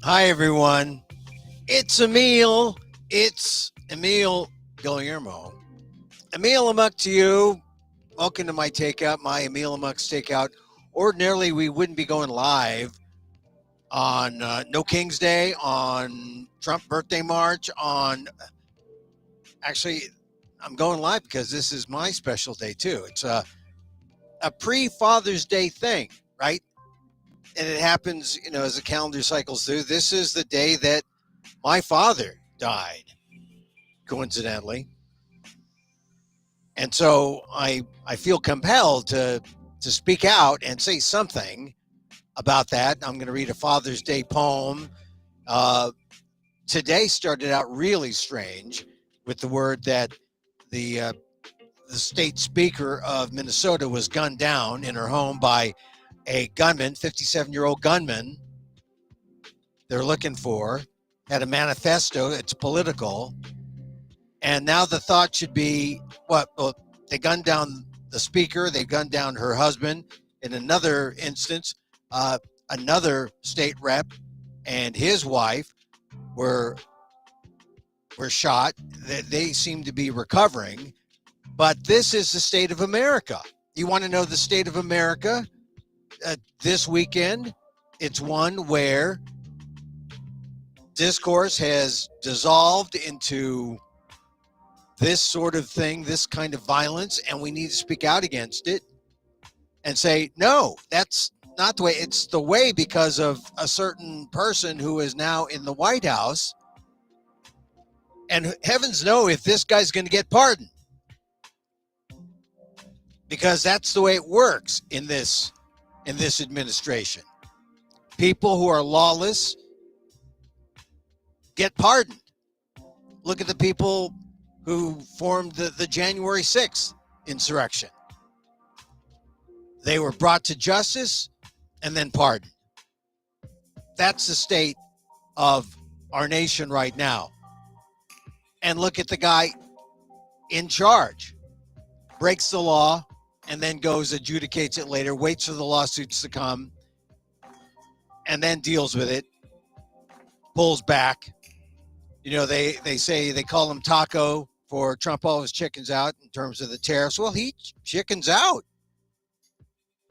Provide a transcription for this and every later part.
Hi, everyone. It's Emil. It's Emil Guillermo. Emil Amok to you. Welcome to my Takeout, my Emil Amok's Takeout. Ordinarily, we wouldn't be going live on No King's Day, on Trump birthday march, on. Actually, I'm going live because this is my special day, too. It's a pre Father's Day thing, right? And it happens, as the calendar cycles through. This is the day that my father died, coincidentally. And so I feel compelled to speak out and say something about that. I'm going to read a Father's Day poem. Uh, Today started out really strange with the word that the the state speaker of Minnesota was gunned down in her home by a gunman, 57-year-old gunman. They're looking for had a manifesto. It's political, and now the thought should be what? Well, they gunned down the speaker, they gunned down her husband. In another instance, another state rep and his wife were shot. They seem to be recovering, but this is the state of America. You want to know the state of America this weekend? It's one where discourse has dissolved into this sort of thing, this kind of violence, and we need to speak out against it and say, no, that's not the way. It's the way because of a certain person who is now in the White House. And heavens know if this guy's going to get pardoned, because that's the way it works in this administration. People who are lawless get pardoned. Look at the people who formed the January 6th insurrection. They were brought to justice and then pardoned. That's the state of our nation right now. And look at the guy in charge. Breaks the law and then goes, adjudicates it later, waits for the lawsuits to come, and then deals with it, pulls back. They say they call him Taco for Trump all his chickens out in terms of the tariffs. Well, he chickens out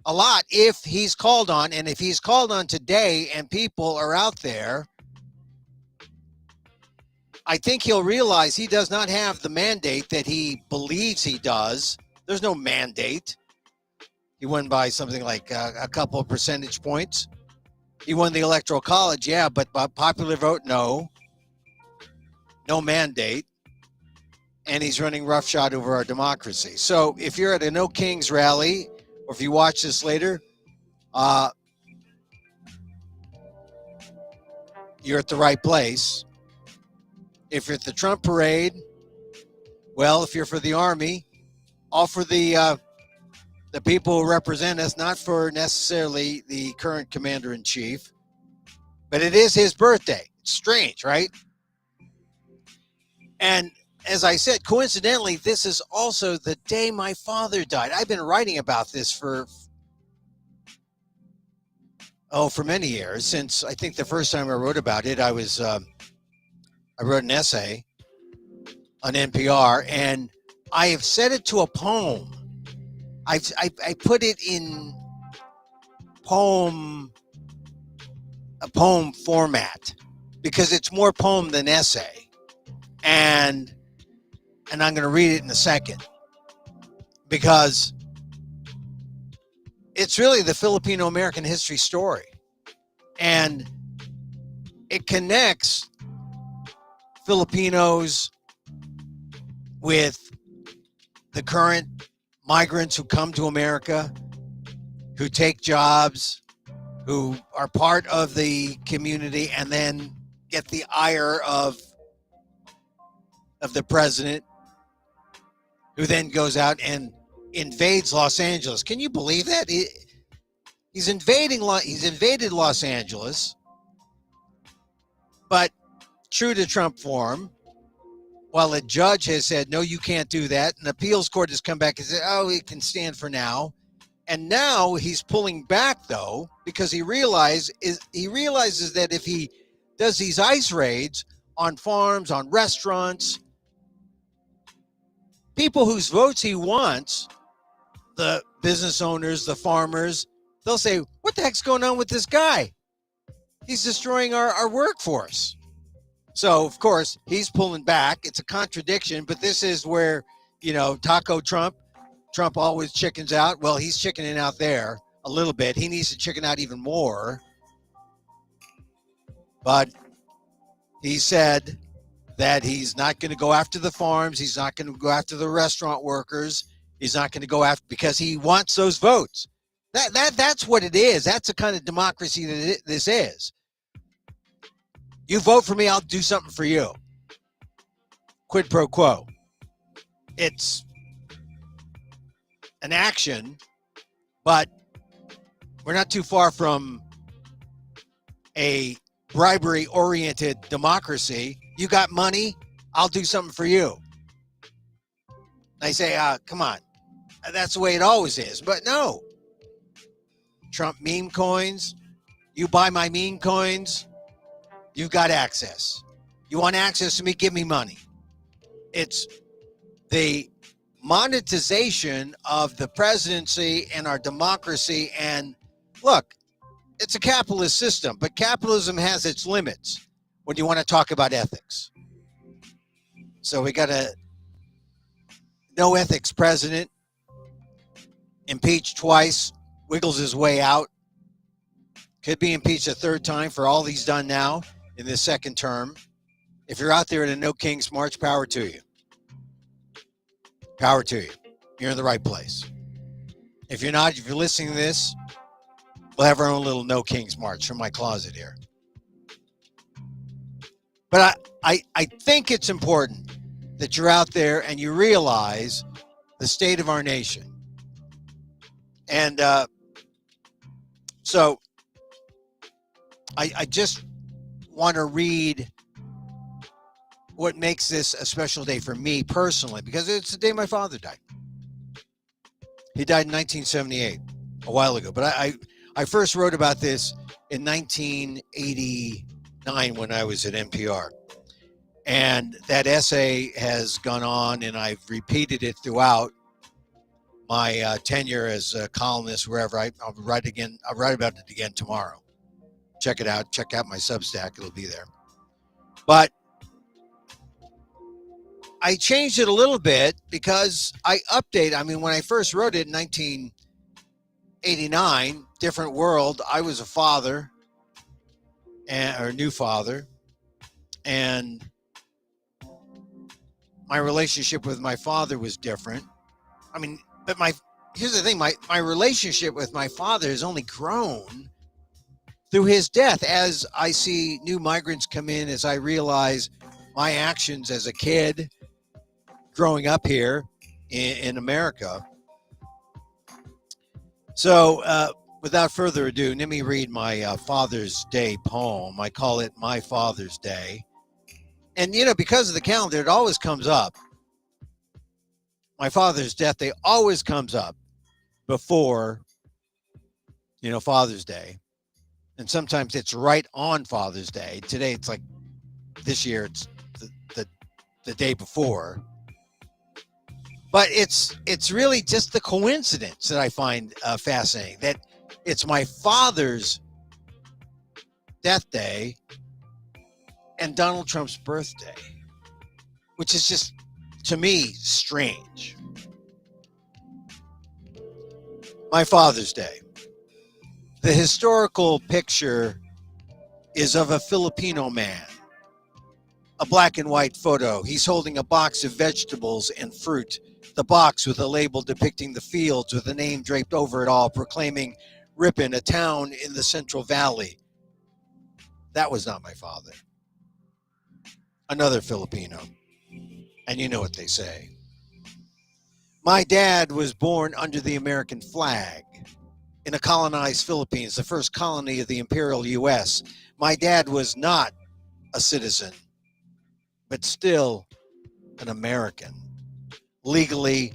a lot if he's called on. And if he's called on today and people are out there, I think he'll realize he does not have the mandate that he believes he does. There's no mandate. He won by something like a couple of percentage points. He won the Electoral College, yeah, but by popular vote, no. No mandate. And he's running roughshod over our democracy. So if you're at a No Kings rally, or if you watch this later, you're at the right place. If you're at the Trump parade, well, if you're for the Army, all for the people who represent us, not for necessarily the current commander-in-chief. But it is his birthday. It's strange, right? And as I said, coincidentally, this is also the day my father died. I've been writing about this for many years. Since I think the first time I wrote about it, I wrote an essay on NPR, and I have set it to a poem. I put it in a poem format because it's more poem than essay. And I'm going to read it in a second because it's really the Filipino-American history story. And it connects Filipinos with the current migrants who come to America, who take jobs, who are part of the community and then get the ire of the president, who then goes out and invades Los Angeles. Can you believe that? He's invaded Los Angeles, but true to Trump form, while a judge has said, no, you can't do that. An appeals court has come back and said, oh, it can stand for now. And now he's pulling back, though, because he realizes that if he does these ICE raids on farms, on restaurants, people whose votes he wants, the business owners, the farmers, they'll say, what the heck's going on with this guy? He's destroying our workforce. So, of course, he's pulling back. It's a contradiction, but this is where, Trump always chickens out. Well, he's chickening out there a little bit. He needs to chicken out even more. But he said that he's not going to go after the farms. He's not going to go after the restaurant workers. He's not going to go after, because he wants those votes. That's what it is. That's the kind of democracy that this is. You vote for me, I'll do something for you. Quid pro quo. It's an action, but we're not too far from a bribery-oriented democracy. You got money, I'll do something for you. I say, come on. That's the way it always is. But no. Trump meme coins. You buy my meme coins, you've got access. You want access to me, give me money. It's the monetization of the presidency and our democracy. And look, it's a capitalist system, but capitalism has its limits when you want to talk about ethics. So we got a no ethics president, impeached twice, wiggles his way out, could be impeached a third time for all he's done now in this second term. If you're out there in a No King's March, power to you. Power to you. You're in the right place. If you're not, if you're listening to this, we'll have our own little No King's March from my closet here. But I think it's important that you're out there and you realize the state of our nation. And so I just want to read what makes this a special day for me personally, because it's the day my father died. He died in 1978, a while ago. But I first wrote about this in 1989 when I was at NPR. And that essay has gone on, and I've repeated it throughout my tenure as a columnist, wherever. I'll write again. I'll write about it again tomorrow. Check it out. Check out my Substack. It'll be there. But I changed it a little bit because I updated. I mean, when I first wrote it in 1989, different world. I was a father, or a new father, and my relationship with my father was different. I mean, but here's the thing, my relationship with my father has only grown through his death. As I see new migrants come in, as I realize my actions as a kid growing up here in America. So without further ado, let me read my Father's Day poem. I call it My Father's Day. And, because of the calendar, it always comes up. My father's death day always comes up before, Father's Day. And sometimes it's right on Father's Day. Today, it's like, this year, it's the day before. But it's really just the coincidence that I find fascinating, that it's my father's death day and Donald Trump's birthday, which is just, to me, strange. My Father's Day. The historical picture is of a Filipino man, a black and white photo. He's holding a box of vegetables and fruit, the box with a label depicting the fields with a name draped over it all, proclaiming Ripon, a town in the Central Valley. That was not my father. Another Filipino. And you know what they say. My dad was born under the American flag in a colonized Philippines, the first colony of the Imperial U.S. My dad was not a citizen, but still an American, legally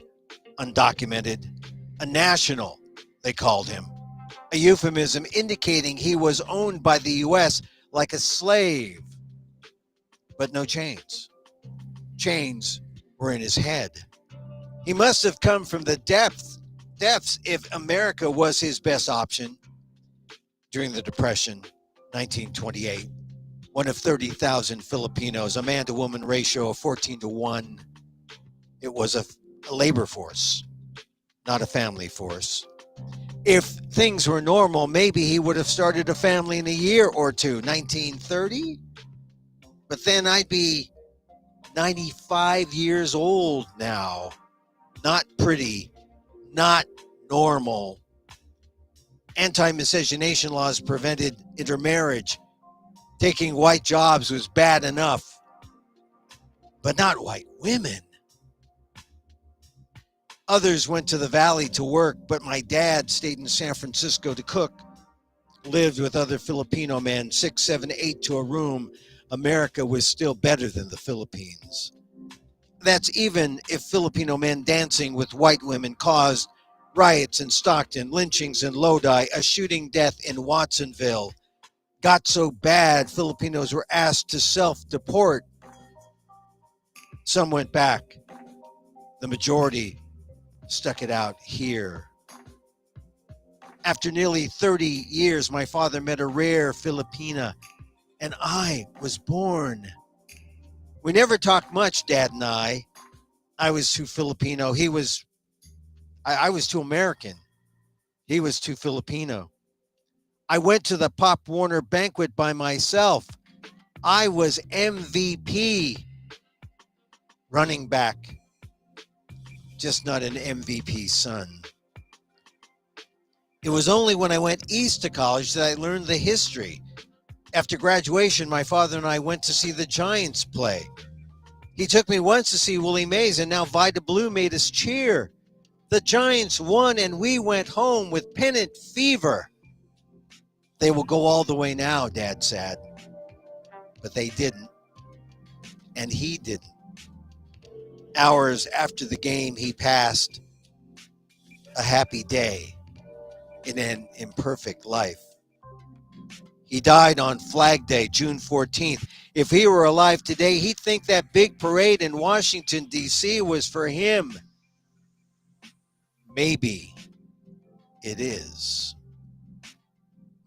undocumented, a national, they called him, a euphemism indicating he was owned by the U.S. like a slave, but no chains. Chains were in his head. He must have come from the depths if America was his best option during the Depression, 1928. One of 30,000 Filipinos, a man-to-woman ratio of 14-1. It was a labor force, not a family force. If things were normal, maybe he would have started a family in a year or two, 1930. But then I'd be 95 years old now. Not pretty, not normal. Anti-miscegenation laws prevented intermarriage. Taking white jobs was bad enough, but not white women. Others went to the valley to work, but my dad stayed in San Francisco to cook. Lived with other Filipino men, 6, 7, 8 to a room. America was still better than the Philippines. That's even if Filipino men dancing with white women caused riots in Stockton, lynchings in Lodi, a shooting death in Watsonville. Got so bad, Filipinos were asked to self-deport. Some went back. The majority stuck it out here. After nearly 30 years, my father met a rare Filipina, and I was born. We never talked much, Dad and I. I was too Filipino. I was too American. He was too Filipino. I went to the Pop Warner banquet by myself. I was MVP, running back, just not an MVP son. It was only when I went east to college that I learned the history. After graduation, my father and I went to see the Giants play. He took me once to see Willie Mays, and now Vida Blue made us cheer. The Giants won, and we went home with pennant fever. They will go all the way now, Dad said. But they didn't. And he didn't. Hours after the game, he passed. A happy day in an imperfect life. He died on Flag Day, June 14th. If he were alive today, he'd think that big parade in Washington, D.C. was for him. Maybe it is.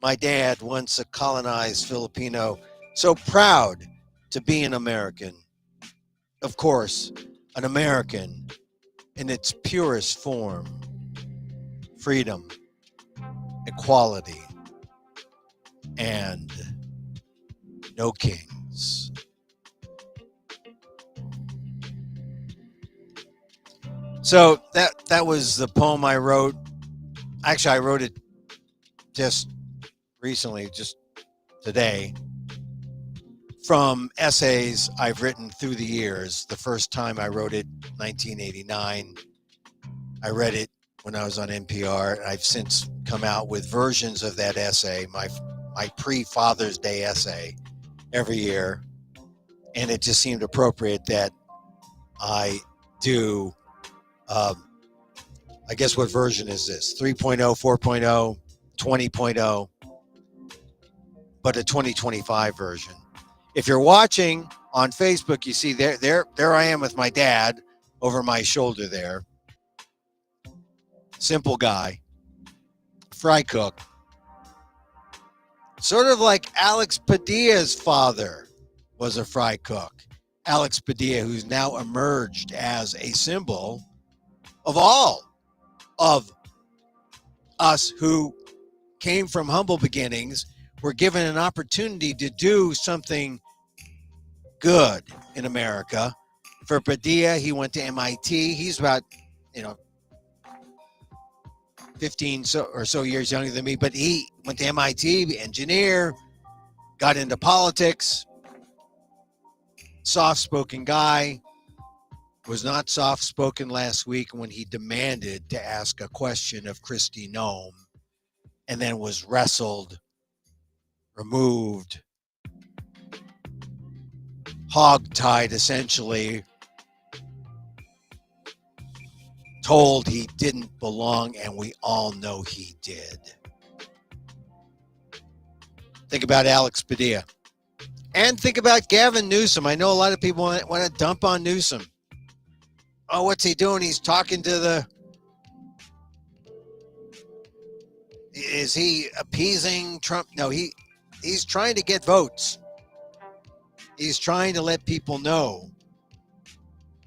My dad, once a colonized Filipino, so proud to be an American. Of course, an American in its purest form. Freedom, equality, and no kings. So that was the poem I wrote. Actually, I wrote it just recently, just today, from essays I've written through the years. The first time I wrote it, 1989. I read it when I was on NPR. I've since come out with versions of that essay, my pre-Father's Day essay, every year. And it just seemed appropriate that I do, I guess what version is this? 3.0, 4.0, 20.0, but a 2025 version. If you're watching on Facebook, you see there I am with my dad over my shoulder there. Simple guy, fry cook. Sort of like Alex Padilla's father was a fry cook. Alex Padilla, who's now emerged as a symbol of all of us who came from humble beginnings, were given an opportunity to do something good in America. For Padilla, he went to MIT. He's about, 15 or so years younger than me, but he went to MIT, engineer, got into politics, soft-spoken guy, was not soft-spoken last week when he demanded to ask a question of Kristi Noem, and then was wrestled, removed, hog-tied essentially, told he didn't belong, and we all know he did. Think about Alex Padilla. And think about Gavin Newsom. I know a lot of people want to dump on Newsom. Oh, what's he doing? He's talking to the... Is he appeasing Trump? No, he's trying to get votes. He's trying to let people know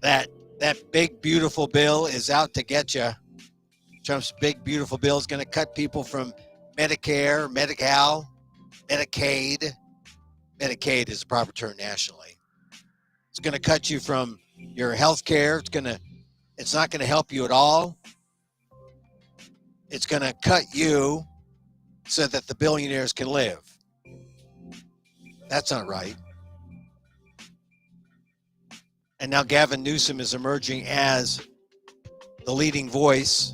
that that big, beautiful bill is out to get you. Trump's big, beautiful bill is going to cut people from Medicare, Medi-Cal, Medicaid. Medicaid is the proper term nationally. It's going to cut you from your health care. It's not going to help you at all. It's going to cut you so that the billionaires can live. That's not right. And now Gavin Newsom is emerging as the leading voice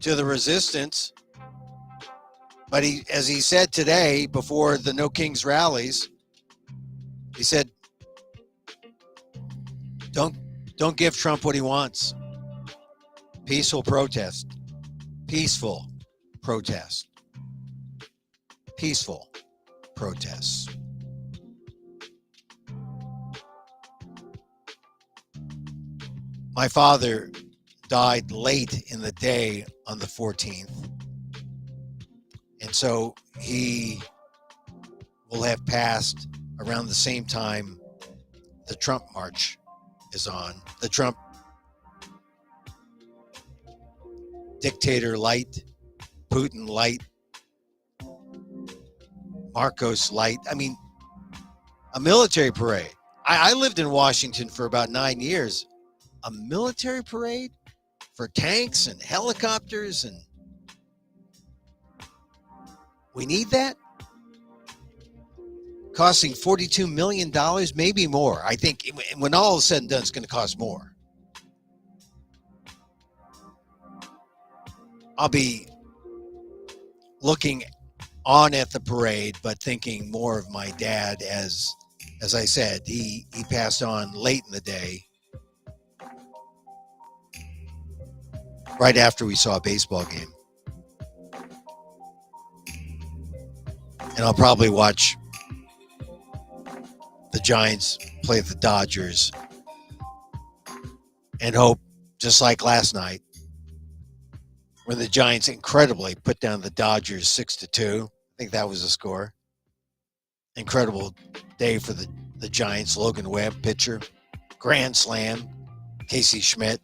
to the resistance. But he, as he said today before the No Kings rallies, he said, don't give Trump what he wants. Peaceful protest. Peaceful protest. Peaceful protests. My father died late in the day on the 14th. And so he will have passed around the same time the Trump march is on. The Trump dictator light, Putin light, Marcos light. I mean, a military parade. I lived in Washington for about 9 years. A military parade for tanks and helicopters, and we need that? Costing $42 million, maybe more. I think when all is said and done, it's going to cost more. I'll be looking on at the parade, but thinking more of my dad. As I said, he passed on late in the day, right after we saw a baseball game. And I'll probably watch the Giants play the Dodgers and hope, just like last night, when the Giants incredibly put down the Dodgers 6-2. I think that was the score. Incredible day for the Giants. Logan Webb, pitcher. Grand slam. Casey Schmidt.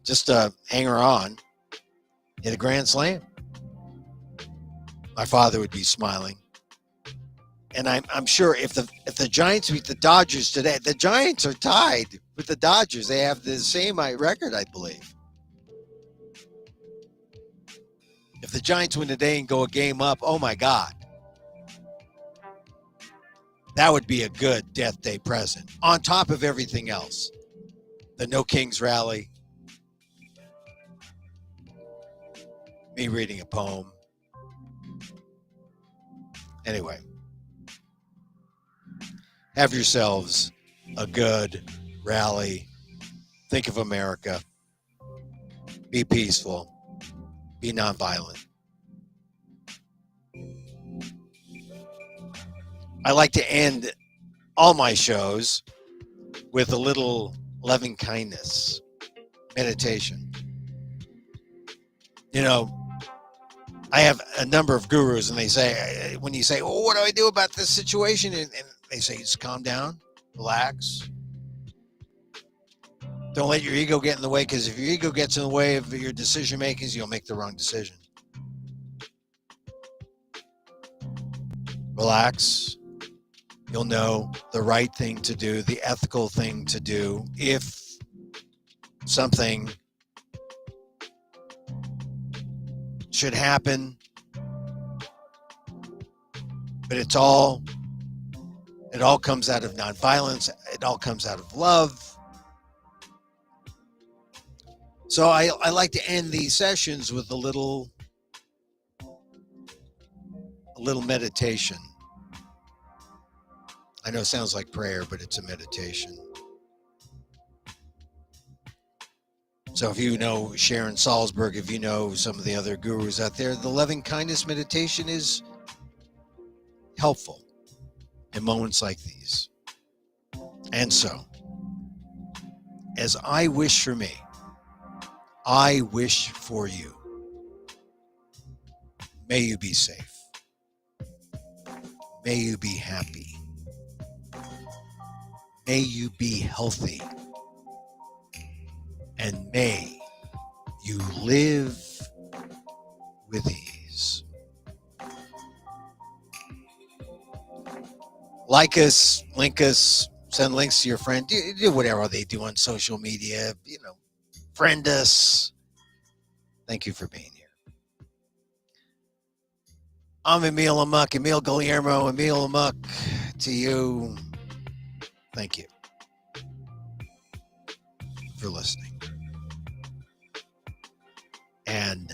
Just a hanger on. Hit a grand slam. My father would be smiling. And I'm sure if the Giants beat the Dodgers today, the Giants are tied with the Dodgers. They have the same record, I believe. If the Giants win today and go a game up, oh my God. That would be a good death day present. On top of everything else. The No Kings rally. Me reading a poem. Anyway. Have yourselves a good rally. Think of America. Be peaceful. Be nonviolent. I like to end all my shows with a little loving kindness meditation. You know, I have a number of gurus, and they say, when you say, "Oh, what do I do about this situation?" and they say, just calm down, relax. Don't let your ego get in the way, because if your ego gets in the way of your decision makings, you'll make the wrong decision. Relax. You'll know the right thing to do, the ethical thing to do. If something should happen, but it all comes out of nonviolence. It all comes out of love. So I like to end these sessions with a little meditation. I know it sounds like prayer, but it's a meditation. So if you know Sharon Salzberg, if you know some of the other gurus out there, the loving kindness meditation is helpful in moments like these. And so, as I wish for me, I wish for you. May you be safe. May you be happy. May you be healthy. And may you live with ease. Like us, link us, send links to your friend. Do whatever they do on social media. Friend us. Thank you for being here. I'm Emil Amok, Emil Guillermo, Emil Amok. To you, thank you for listening. And